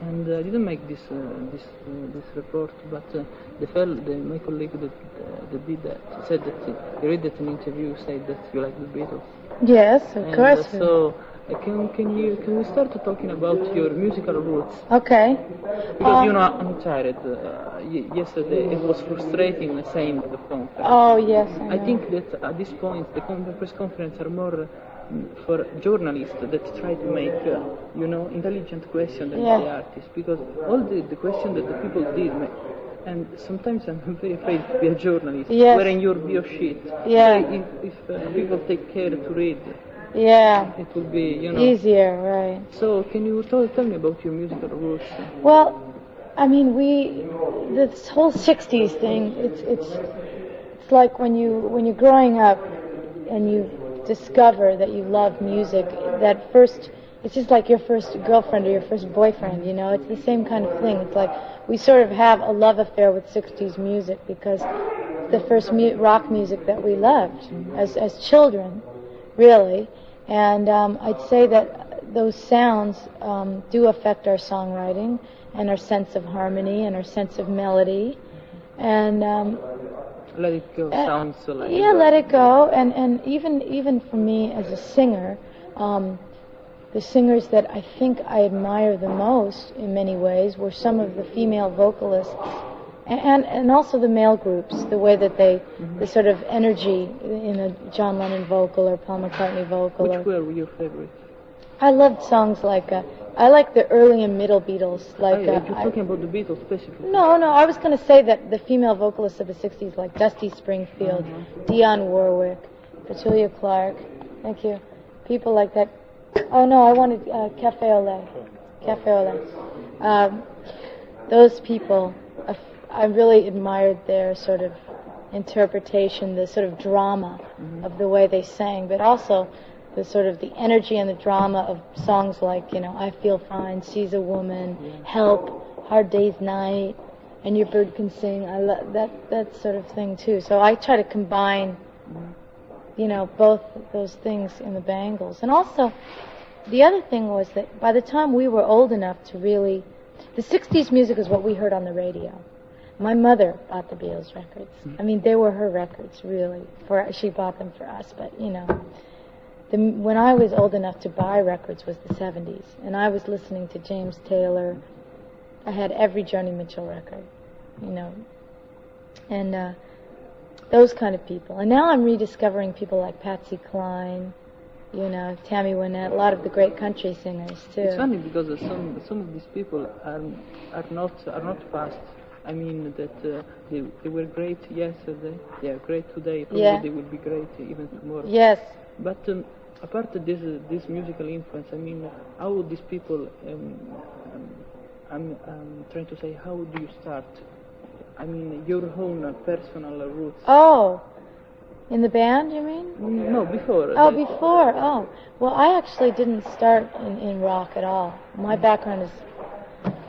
And I didn't make this report, but my colleague that did that said that he read that in an interview said that you like the Beatles. Yes, of And course. so can we start talking about your musical roots? Okay. Because I'm tired. Yesterday it was frustrating saying the conference. Oh yes, I I know. think that at this point the press conference are more for journalists that try to make intelligent questions than the artists, because all the questions that the people did and sometimes I'm very afraid to be a journalist wearing your bio sheet. Yeah. If people take care to read, it will be easier, right? So can you tell me about your musical roots? Well, I mean, this whole '60s thing. It's like when you're growing up and you discover that you love music. That first, it's just like your first girlfriend or your first boyfriend. It's the same kind of thing. It's like we sort of have a love affair with '60s music because the first rock music that we loved as children, really. And I'd say that those sounds do affect our songwriting and our sense of harmony and our sense of melody. And Let It Go sounds like Let It Go. And even for me as a singer, the singers that I think I admire the most in many ways were some of the female vocalists and also the male groups, the way that the sort of energy in a John Lennon vocal or Paul McCartney vocal. Which were your favorites? I loved songs like, I like the early and middle Beatles. You're talking about the Beatles specifically? No, I was going to say that the female vocalists of the '60s, like Dusty Springfield, Dionne Warwick, Petula Clark, thank you, people like that. Oh no, I wanted Cafe au lait. Cafe au lait. Those people, I really admired their sort of interpretation, the sort of drama of the way they sang, but also the sort of the energy and the drama of songs like, I Feel Fine, She's a Woman, Help, Hard Day's Night, and Your Bird Can Sing. I love that sort of thing too. So I try to combine, both those things in the Bangles. And also, the other thing was that by the time we were old enough to really, the '60s music is what we heard on the radio. My mother bought the Beatles records. I mean, they were her records, really. She bought them for us, but, when I was old enough to buy records was the '70s, and I was listening to James Taylor. I had every Joni Mitchell record, and those kind of people. And now I'm rediscovering people like Patsy Cline, Tammy Wynette, a lot of the great country singers too. It's funny because some of these people are not past. I mean that they were great yesterday. They are great today. Probably they will be great even tomorrow. Yes. But apart of this musical influence, I mean, how these people? I'm trying to say, how do you start? I mean, your own personal roots. Oh, in the band, you mean? No, before. Oh, before. Oh, well, I actually didn't start in rock at all. My background is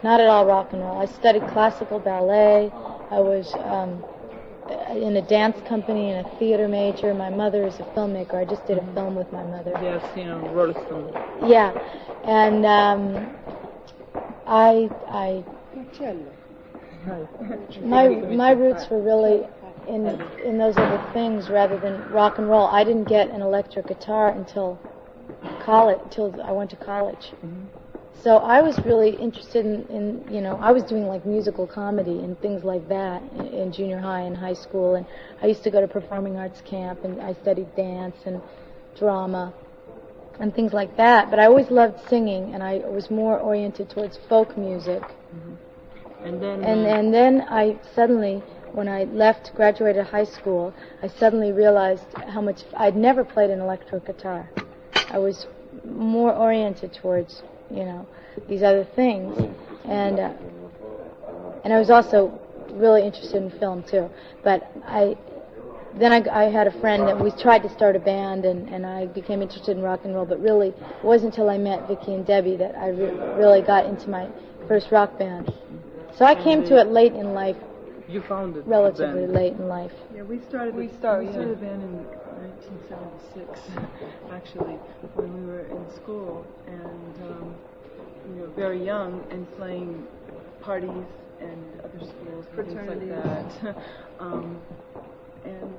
not at all rock and roll. I studied classical ballet. I was in a dance company and a theater major. My mother is a filmmaker. I just did a film with my mother. Yeah, I've seen on Rolling Stone. Yeah, and my roots were really in those other things rather than rock and roll. I didn't get an electric guitar until college, until I went to college. So I was really interested in I was doing like musical comedy and things like that in junior high and high school, and I used to go to performing arts camp, and I studied dance and drama and things like that. But I always loved singing, and I was more oriented towards folk music. And then and then I suddenly, when I graduated high school, I suddenly realized how much I'd never played an electric guitar. I was more oriented towards these other things, and I was also really interested in film too. But I had a friend that we tried to start a band, and I became interested in rock and roll. But really, it wasn't until I met Vicky and Debbie that I really got into my first rock band. So I came to it late in life. You found it relatively late in life. Yeah, we started the band in 1976, actually, when we were in school, and very young and playing parties and other schools and things like that. And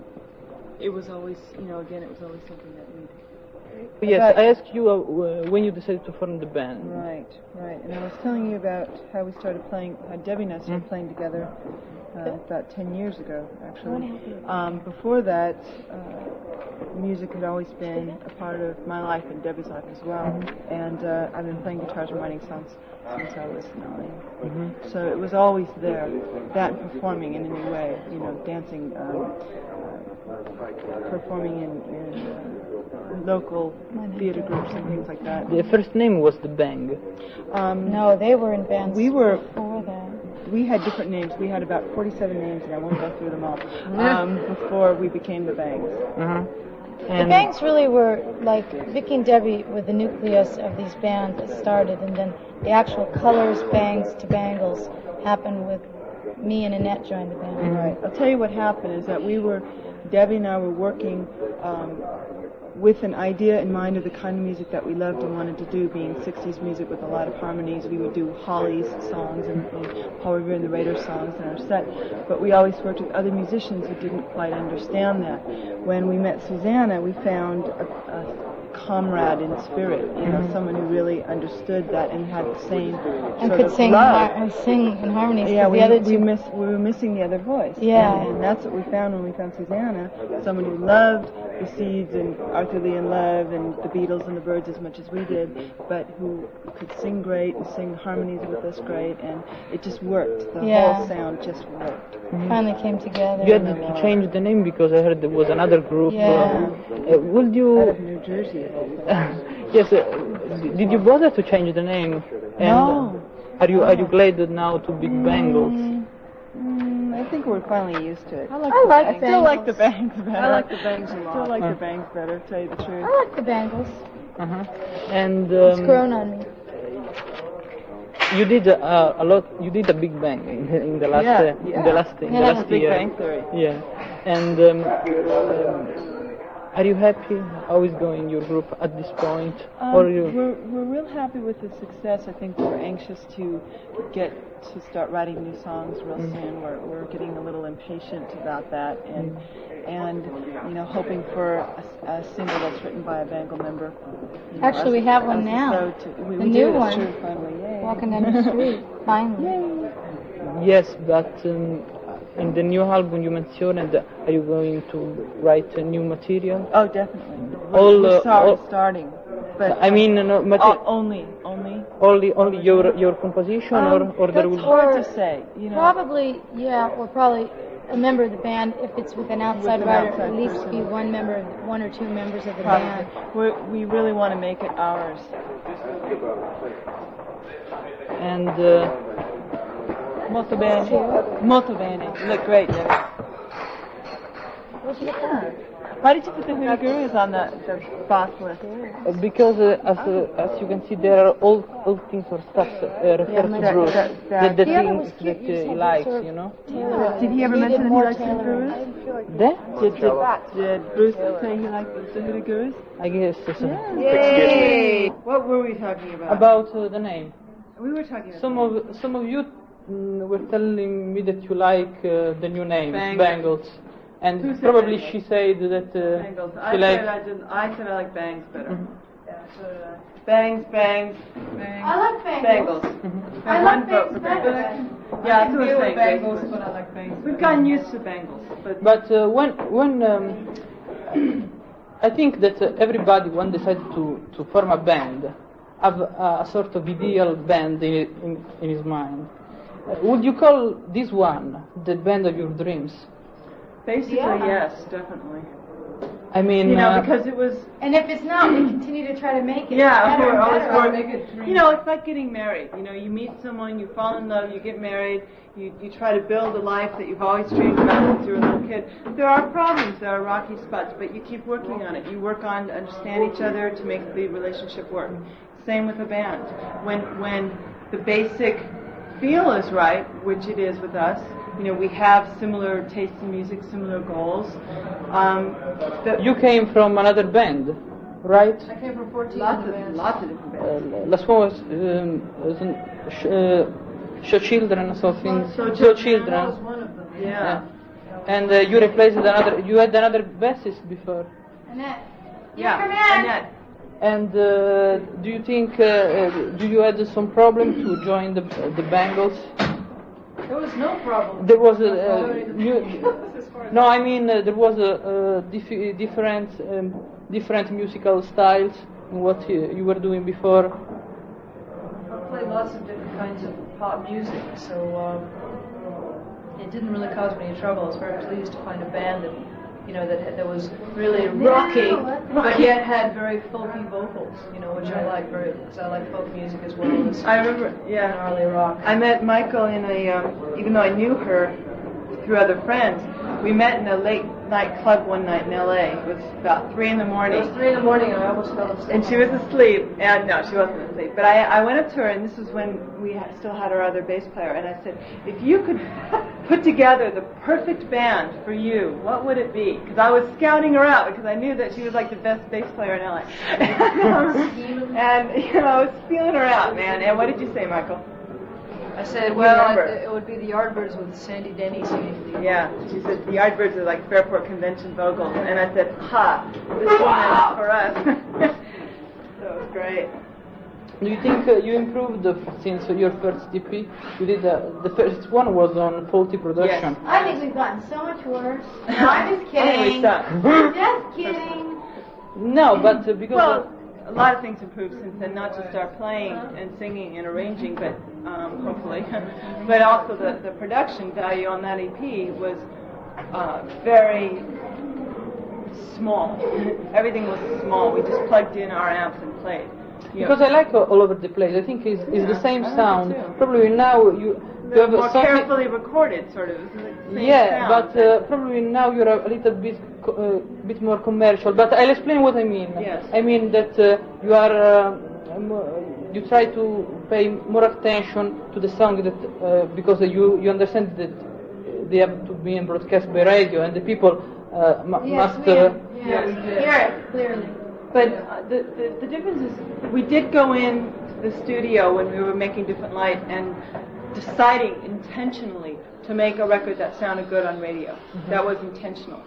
it was always, again, it was always something that we. Yes, I asked you when you decided to form the band. Right. And I was telling you about how we started playing, how Debbie and I started playing together about 10 years ago, actually. Before that, music had always been a part of my life and Debbie's life as well. And I've been playing guitars and writing songs since I was 9. So it was always there, that and performing in a new way, dancing, performing in local theater groups and things like that. The first name was the Bang. No, they were in bands before that. We had different names. We had about 47 names, and I won't go through them all, before we became the Bangs. The Bangs really were like Vicky and Debbie were the nucleus of these bands that started, and then the actual Colors, Bangs to Bangles happened with me and Annette joined the band. Right. I'll tell you what happened is that Debbie and I were working with an idea in mind of the kind of music that we loved and wanted to do, being 60s music with a lot of harmonies. We would do Holly's songs and Paul Revere and the Raiders songs in our set, but we always worked with other musicians who didn't quite understand that. When we met Susanna, we found a comrade in spirit, someone who really understood that and had the same and sort could of sing love. sing in harmonies. Yeah, the other two we were missing the other voice. Yeah, and that's what we found when we found Susanna, someone who loved the Seeds and Arthur Lee and Love and the Beatles and the Byrds as much as we did, but who could sing great and sing harmonies with us great, and it just worked. The whole sound just worked. Finally came together. You had to change the name because I heard there was another group. Yeah. Would you? Out of New Jersey. Yes. Did you bother to change the name? And No. Are you glad now to be Bangles? I think we're finally used to it. I still like the Bangs better. I like the Bangs a lot. Still like the Bangs better, to tell you the truth. I like the Bangles. And It's grown on me. you did a lot. You did a big bang in the last Big year. Bang Theory. Yeah, and are you happy? How is going your group at this point? We're real happy with the success. I think we're anxious to get to start writing new songs real soon. We're getting a little impatient about that, and hoping for a single that's written by a Bangle member. Actually, we have one now. We new do, one. True, finally. Yay. Walking down the street, finally. Yes, but in the new album you mentioned, are you going to write new material? Oh, definitely. We're starting. But I mean, no, only your composition, or there will That's hard to say. Probably, or probably a member of the band. If it's with an outside writer, at least be one or two members of the band. We really want to make it ours. And Molto bene. You look great, Debbie. What's your car? Why did you put the Hoodoo Gurus on the box list? because as you can see, there are all things or stuff referred to Bruce. The things that he likes, Did he ever mention that he likes the Gurus? Did Bruce say he liked the Hoodoo Gurus? I guess so. Yay! What were we talking about? About the name. We were talking about Some of you were telling me that you like the new name, Bangles. And probably she said that Bangles. she likes... I said I like Bangs better. Yeah, so did I. Bangs. I like Bangles. I like Bangs better. Yeah, that's what I was saying. Bangles, but I like Bangs. We've gotten used to Bangles. But when I think that everybody, when decided to form a band, have a sort of ideal band in his mind. Would you call this one the band of your dreams? Basically, yes, definitely. I mean, because it was. And if it's not, we continue to try to make it. Yeah, better we're and always better. working. It's like getting married. You meet someone, you fall in love, you get married, you try to build a life that you've always dreamed about since you were a little kid. There are problems, there are rocky spots, but you keep working on it. You work on to understand each other to make the relationship work. Same with a band. When the basic feel is right, which it is with us. We have similar tastes in music, similar goals. you came from another band, right? I came from 14 Lots of different bands. Last one was Show Children or something. Show Children. That was one of them. Yeah. And you replaced another. You had another bassist before. Annette. Yeah. Annette. And do you think do you had some problem to join the Bangles? There was no problem. There was no, I mean there was a different musical styles in what you were doing before. I play lots of different kinds of pop music, so it didn't really cause me any trouble. I was very pleased to find a band that, you know, that was really rocky, but yet had very folky vocals, you know, which I like very, because I like folk music as well as I remember, gnarly rock. I met Michael in a, even though I knew her through other friends, we met in a late night club one night in L.A. It was about 3 in the morning. It was 3 in the morning and I almost fell asleep. And she was asleep. And no, she wasn't asleep. But I went up to her, and this was when we still had our other bass player, and I said, if you could put together the perfect band for you, what would it be? Because I was scouting her out because I knew that she was like the best bass player in LA. And you know, I was feeling her out, man. And what did you say, Michael? I said, well, it would be the Yardbirds with Sandy Denny singing. Yeah, she said the Yardbirds are like Fairport Convention vocals, and I said, ha, this one is for us. So it was great. Do you think you improved since your first EP? You did the first one was on faulty production. Yes. I think we've gotten so much worse. No, I'm just kidding. Just kidding. No, but because well, a lot of things improved since then, not just our playing and singing and arranging, but hopefully, but also the production value on that EP was very small. Everything was small. We just plugged in our amps and played. Because I like all over the place. I think it's the same sound. Probably now you have more something carefully recorded, sort of. Same yeah, sound. but probably now you're a little bit more commercial. But I'll explain what I mean. Yes. I mean that you are you try to pay more attention to the song that because you understand that they have to be broadcast by radio and the people must. Hear it clearly. But the difference is we did go in to the studio when we were making Different Light and deciding intentionally to make a record that sounded good on radio. Mm-hmm. That was intentional.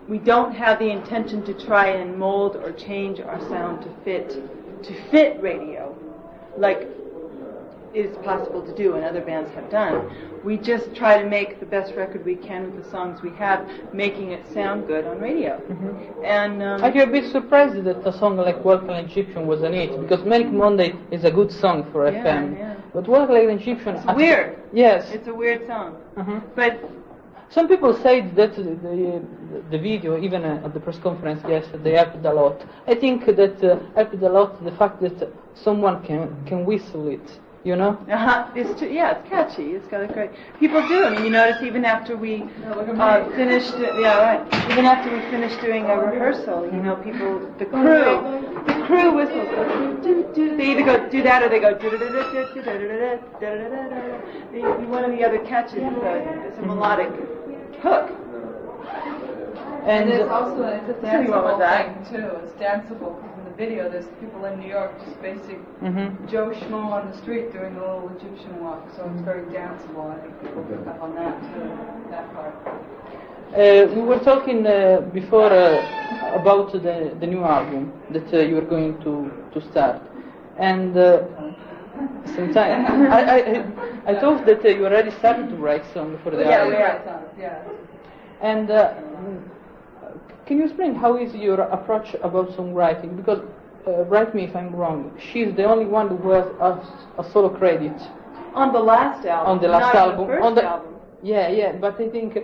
We don't have the intention to try and mold or change our sound to fit radio, like it is possible to do and other bands have done. We just try to make the best record we can with the songs we have, making it sound good on radio. Mm-hmm. And I'm a bit surprised that a song like Walk Like an Egyptian was an hit, because Manic Monday is a good song for FM. Yeah. But Walk Like an Egyptian... It's weird. Yes. It's a weird song. Uh-huh. But some people say that the video, even at the press conference yesterday, helped a lot. I think that helped a lot the fact that someone can whistle it. You know? It's catchy. It's got a great. People do. I mean, you notice even after we finished. Even after we finished doing a rehearsal, you know, people, the crew whistles. They either go do that or they go. One of the other catches is a melodic hook. And it's also a danceable that. thing too. It's danceable because in the video there's people in New York just basic Joe Schmo on the street doing a little Egyptian walk, so it's very danceable. I think people pick up on that too, that part. We were talking before about the new album that you were going to start, and sometimes I thought that you already started to write songs for the album. Yeah. And can you explain how is your approach about songwriting? Because, write me if I'm wrong, she's the only one who has a solo credit. On the last album. On the last not album. On the first album. Yeah, but I think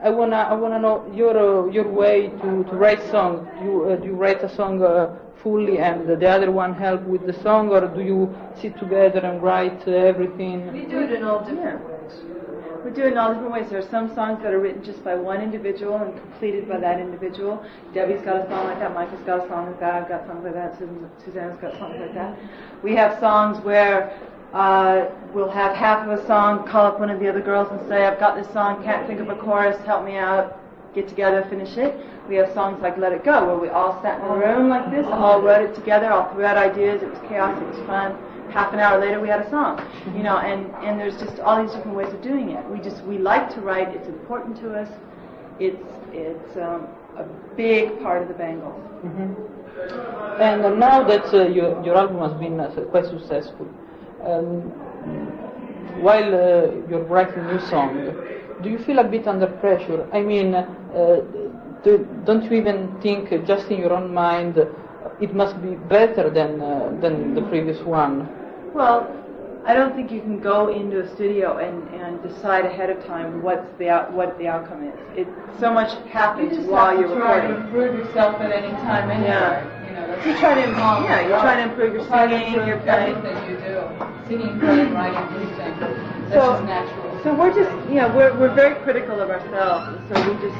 I wanna know your way to write song. Do you write a song fully and the other one help with the song, or do you sit together and write everything? We do it in all different ways. We do it in all different ways. There are some songs that are written just by one individual and completed by that individual. Debbie's got a song like that, Michael's got a song like that, I've got songs like that, Susanna's got songs like that. We have songs where we'll have half of a song, call up one of the other girls and say, I've got this song, can't think of a chorus, help me out. get together, finish it. We have songs like Let It Go, where we all sat in a room like this, all wrote it together, all threw out ideas. It was chaos, it was fun. Half an hour later, we had a song. You know, and there's just all these different ways of doing it. We like to write. It's important to us. It's a big part of the Bangles. And now that your album has been quite successful, while you're writing new song, do you feel a bit under pressure? I mean, don't you even think, just in your own mind, it must be better than the previous one? Well, I don't think you can go into a studio and decide ahead of time what the outcome is. So much happens while you're recording. You improve yourself at any time anyway. Yeah. You know, that's You try to improve your singing, your playing. everything you do. Singing, playing, writing, everything. That's just natural. So we're just, we're very critical of ourselves. So we just,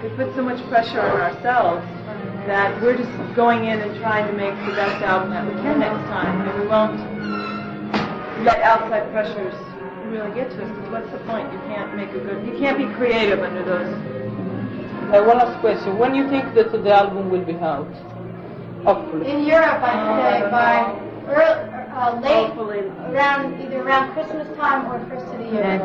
we put so much pressure on ourselves that we're just going in and trying to make the best album that we can next time. And we won't let outside pressures really get to us. Because what's the point? You can't be creative under those. One last question. When do you think that the album will be out? Hopefully. In Europe, I'd say by late, Hopefully. either around Christmas time or first of the year.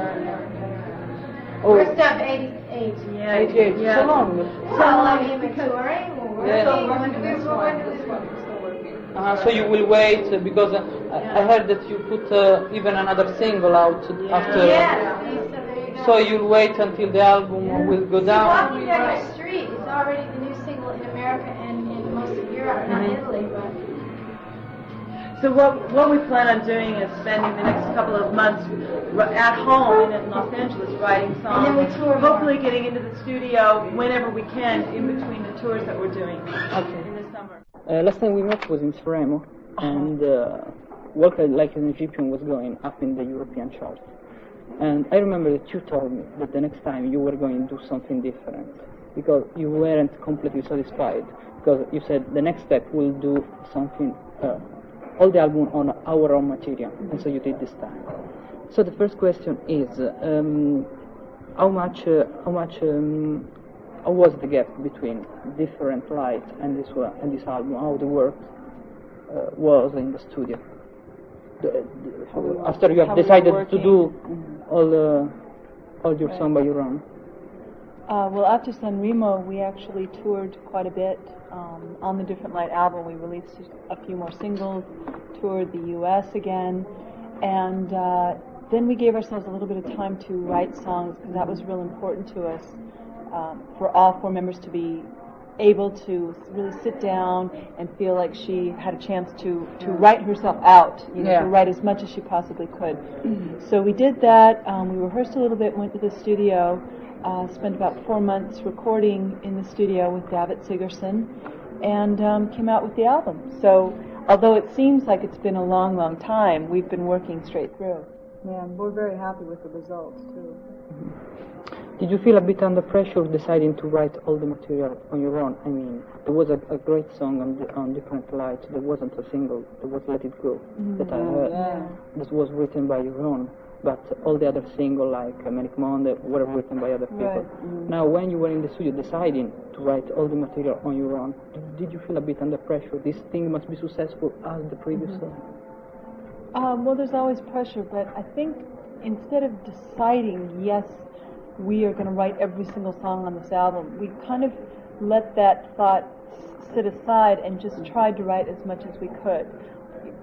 Oh. First of 88. Yeah, 88. yeah. So long. Well, I mean, we're touring, we're Yeah. working, This one, we're still working. So you will wait because I heard that you put even another single out after. Yeah, so there you go. So you'll wait until the album will go down. Walking Down the Street is already the new single in America and in most of Europe, not Italy, but... So what we plan on doing is spending the next couple of months at home in Los Angeles writing songs. And then we tour more. Hopefully getting into the studio whenever we can in between the tours that we're doing in the summer. Last time we met was in Sanremo, and Walk Like an Egyptian was going up in the European chart. And I remember that you told me that the next time you were going to do something different, because you weren't completely satisfied, because you said the next step will do something, all the album on our own material, and so you did this time. So the first question is, how was the gap between Different Light and this one and this album? How the work was in the studio after you have decided to do all your song by your own? Well, after Sanremo, we actually toured quite a bit. On the Different Light album, we released a few more singles, toured the U.S. again, and then we gave ourselves a little bit of time to write songs, because that was real important to us, for all four members to be able to really sit down and feel like she had a chance to write herself out, to write as much as she possibly could. So we did that. We rehearsed a little bit, went to the studio, spent about 4 months recording in the studio with David Sigerson, and came out with the album. So although it seems like it's been a long, long time, we've been working straight through. Yeah, we're very happy with the results, too. Did you feel a bit under pressure deciding to write all the material on your own? I mean, there was a great song on Different Light. There wasn't a single. There was Let It Go that I heard. That was written by your own. But all the other singles, like Manic Monday, were written by other people. Now, when you were in the studio deciding to write all the material on your own, did you feel a bit under pressure? This thing must be successful as the previous song. Well, there's always pressure, but I think instead of deciding, yes, we are going to write every single song on this album, we kind of let that thought sit aside and just tried to write as much as we could.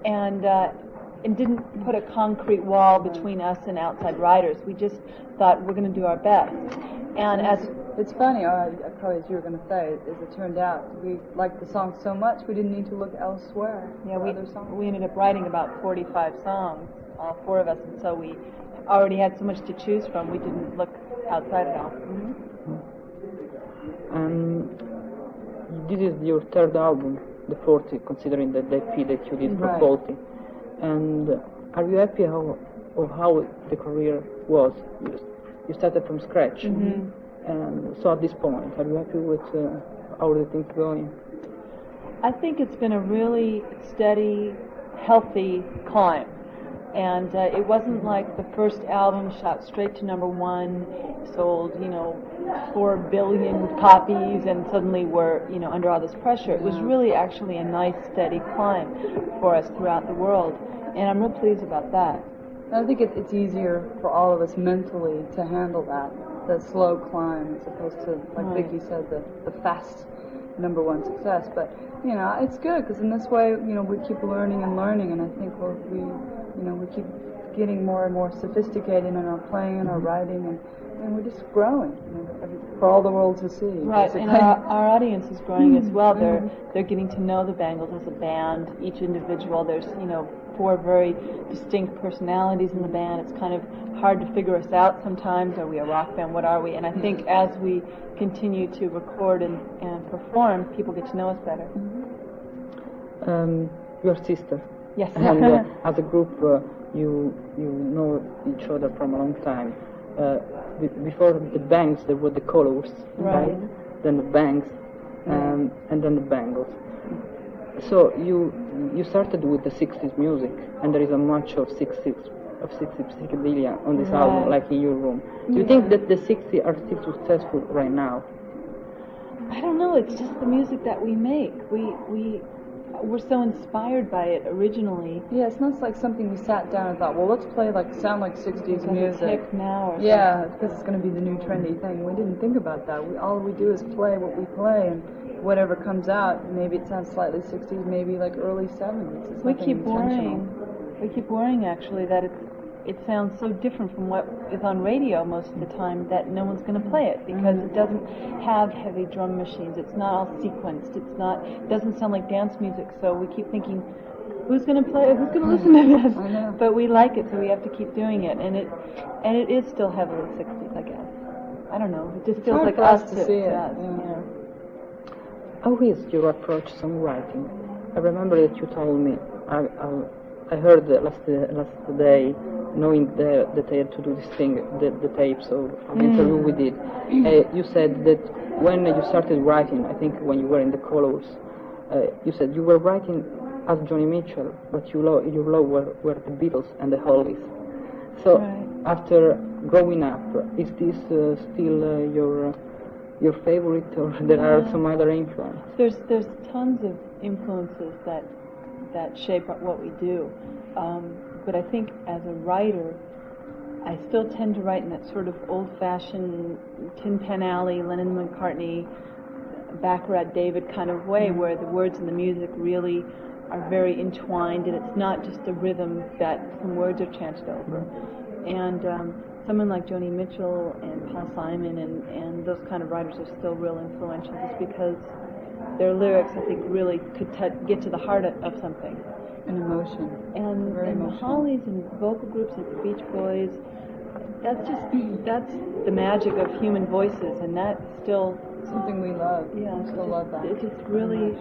And didn't put a concrete wall between us and outside writers. We just thought we're going to do our best. And as it's funny, probably as you were going to say, as it turned out, we liked the song so much we didn't need to look elsewhere for other songs. We ended up writing about 45 songs, all four of us, and so we already had so much to choose from, we didn't look outside at all. This is your third album, the 40, considering the EP that you did for 40. And are you happy of how the career was? You started from scratch, and so at this point, are you happy with how the things going? I think it's been a really steady, healthy climb. And it wasn't like the first album shot straight to #1, sold, 4 billion copies, and suddenly we're, under all this pressure. It was really actually a nice, steady climb for us throughout the world, and I'm real pleased about that. I think it's easier for all of us mentally to handle that, the slow climb, as opposed to, like Vicky said, the fast #1 success. But it's good because in this way, we keep learning and learning, and I think we keep getting more and more sophisticated in our playing and our writing, and we're just growing for all the world to see. Right, basically. and our audience is growing as well. They're getting to know the Bangles as a band, each individual. There's 4 very distinct personalities in the band. It's kind of hard to figure us out sometimes. Are we a rock band? What are we? And I think as we continue to record and perform, people get to know us better. Your sister. Yes. And as a group, you know each other from a long time. Before the Bangs, there were the Colors, right? Then the Bangs, and then the Bangles. So you started with the 60s music, and there is a much of 60s psychedelia on this album, like in your room. Do you think that the 60s are still successful right now? I don't know. It's just the music that we make. We're so inspired by it originally. Yeah, it's not like something we sat down and thought, well, let's play sound like 60s music. Hip now, or because it's going to be the new trendy thing. We didn't think about that. All we do is play what we play, and whatever comes out, maybe it sounds slightly 60s, maybe like early 70s. We keep worrying actually that it sounds so different from what is on radio most of the time that no one's going to play it because it doesn't have heavy drum machines. It's not all sequenced. It doesn't sound like dance music. So we keep thinking, who's going to play it? Who's going to listen to this? I know. But we like it, so we have to keep doing it. And it is still heavily 60s, I guess. I don't know. It just feels like us us to see it. How is your approach to songwriting? I remember that you told me. I heard last day, knowing that I had to do this thing, the tapes of the interview we did. You said that when you started writing, I think when you were in the Colors, you said you were writing as Joni Mitchell, but your love were the Beatles and the Hollies. So after growing up, is this still your favorite, or there are some other influences? There's tons of influences that shape what we do. But I think as a writer, I still tend to write in that sort of old-fashioned Tin Pan Alley, Lennon McCartney, Baccarat David kind of way, where the words and the music really are very entwined, and it's not just a rhythm that some words are chanted over. And someone like Joni Mitchell and Paul Simon and those kind of writers are still real influential just because their lyrics, I think, really could get to the heart of something. An emotion. And the Hollies and vocal groups like the Beach Boys, that's the magic of human voices, and that's still something we love. Yeah, I still love that. It just really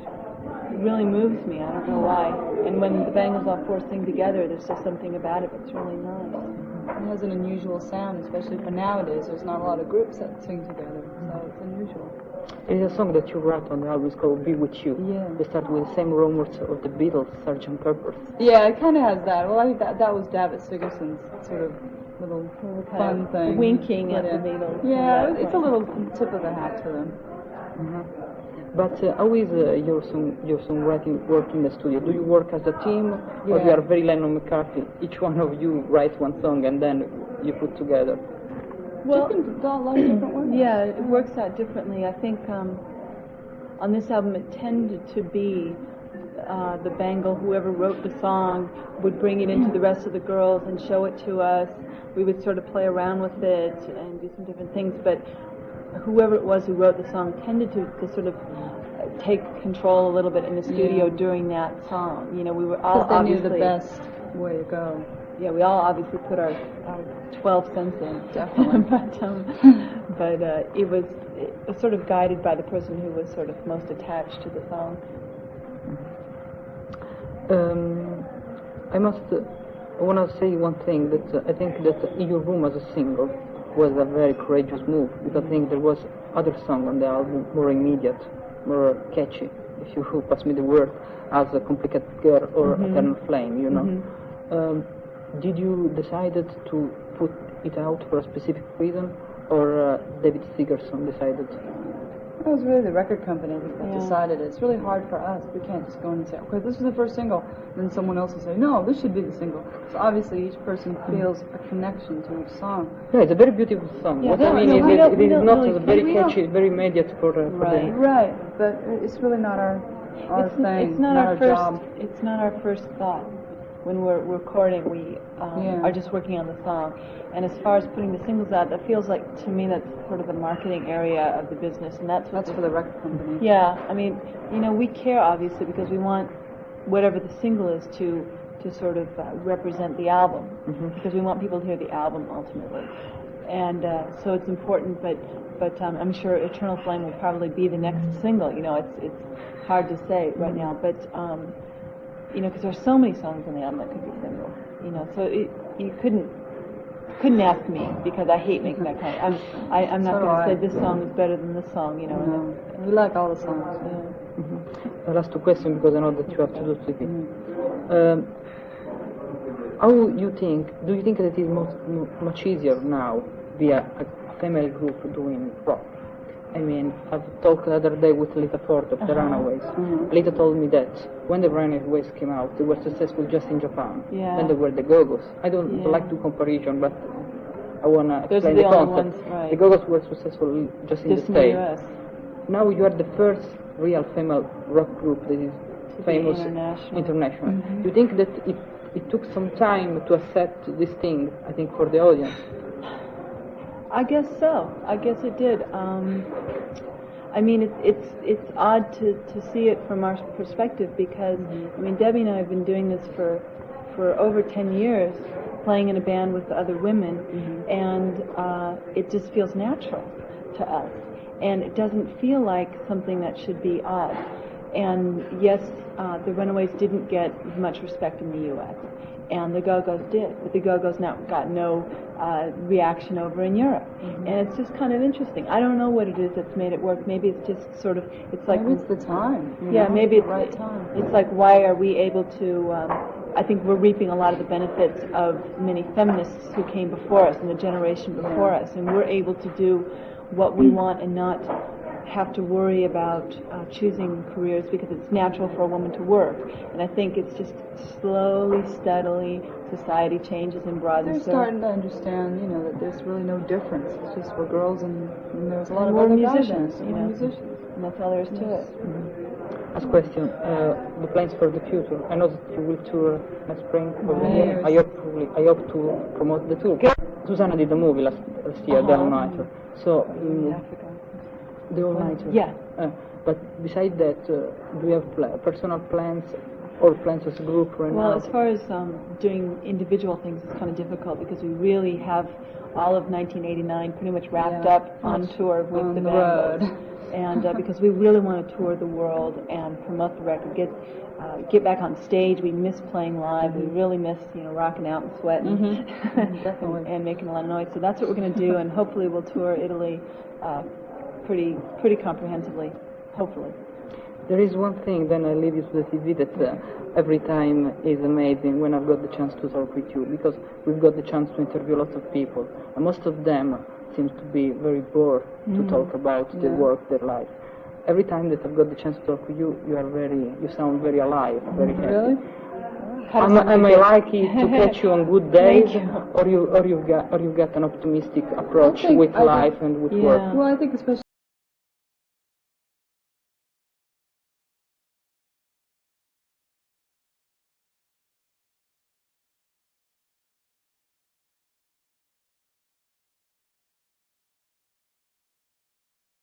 moves me. I don't know why. And when the Bangles all 4 sing together, there's just something about it that's really nice. It has an unusual sound, especially for nowadays. There's not a lot of groups that sing together, so it's unusual. There's a song that you wrote on the album called Be With You. Yeah. They start with the same rumors of the Beatles, Sgt. Pepper's. Yeah, it kind of has that. Well, I think that was David Sigerson's sort of little fun thing. Winking at the Beatles. Yeah, it's a little tip of the hat to them. But how is your songwriting work in the studio? Do you work as a team, or you are very Lennon McCartney? Each one of you writes one song and then you put together. Well, a lot of different ways. Yeah, it works out differently. I think on this album it tended to be the Bangle, whoever wrote the song, would bring it into the rest of the girls and show it to us. We would sort of play around with it and do some different things, but whoever it was who wrote the song tended to sort of take control a little bit in the studio during that song. You know, we were all obviously... They knew the best way to go. Yeah, we all obviously put our 12 cents in. Definitely. but it was sort of guided by the person who was sort of most attached to the song. I want to say one thing, that I think that In Your Room as a single was a very courageous move, because I think there was other song on the album more immediate, more catchy, if you pass me the word, as A Complicated Girl or Eternal Flame, you know. did you decided to put it out for a specific reason, or David Sigerson decided? It was really the record company that decided it. It's really hard for us. We can't just go in and say, okay, this is the first single. Then someone else will say, no, this should be the single. So obviously each person feels a connection to each song. Yeah, it's a very beautiful song. Yeah, What I mean is it is not very catchy, very immediate for them. Right, but it's really not our thing, it's not our first, job. It's not our first thought. When we're recording, we are just working on the song. And as far as putting the singles out, that feels like, to me, that's sort of the marketing area of the business, and that's for the record company. Yeah, I mean, we care, obviously, because we want whatever the single is to sort of represent the album, because we want people to hear the album ultimately. And so it's important, but I'm sure Eternal Flame will probably be the next single. It's hard to say right now, but because there's so many songs on the album that could be singles. So you couldn't ask me, because I hate making that kind of. I'm not going to say this song is better than this song. No. We like all the songs. The last two questions, because I know that you have to do sleeping. How do you think that it is much easier now via a female group doing rock? I mean, I've talked the other day with Lita Ford of the Runaways. Lita told me that when the Runaways came out, they were successful just in Japan. Then there were the Go-Go's. I don't like to comparison, but I want to explain the concept. The Go-Go's were successful just in the States. Now you are the first real female rock group that is famous international. Do you think that it took some time to accept this thing, I think, for the audience? I guess so. I guess it did. I mean, it's odd to see it from our perspective, because I mean, Debbie and I have been doing this for over 10 years, playing in a band with other women, and it just feels natural to us, and it doesn't feel like something that should be odd. And yes, the Runaways didn't get much respect in the U.S., and the Go-Go's did, but the Go-Go's now got no reaction over in Europe, and it's just kind of interesting. I don't know what it is that's made it work. Maybe it's just sort of, it's like, maybe it's the time. Maybe it's the right time. It's like, why are we able to? I think we're reaping a lot of the benefits of many feminists who came before us and the generation before us, and we're able to do what we want and not have to worry about choosing careers, because it's natural for a woman to work. And I think it's just slowly, steadily, society changes and broadens. They're starting to understand, that there's really no difference. It's just we're girls, and there's a lot of more other musicians, musicians. And that's all there is to it. Last question, the plans for the future. I know that you will tour next spring of the year. I hope to promote the tour. Susanna did a movie last year, The All-Nighter. So, The All-Nighter. Yeah. But besides that, do you have personal plans or plans as a group right now? Well, as far as doing individual things, it's kind of difficult, because we really have all of 1989 pretty much wrapped up on tour with the Bangles. And because we really want to tour the world and promote the record, get back on stage. We miss playing live. We really miss, rocking out and sweating and making a lot of noise. So that's what we're going to do, and hopefully we'll tour Italy pretty comprehensively, hopefully. There is one thing, then I leave you to the TV, that every time is amazing when I've got the chance to talk with you, because we've got the chance to interview lots of people, and most of them seems to be very bored to talk about their work, their life. Every time that I've got the chance to talk with you, you sound very alive, very happy. Really? Am I lucky to catch you on good days, or you've got an optimistic approach with life and with work? Well, I think especially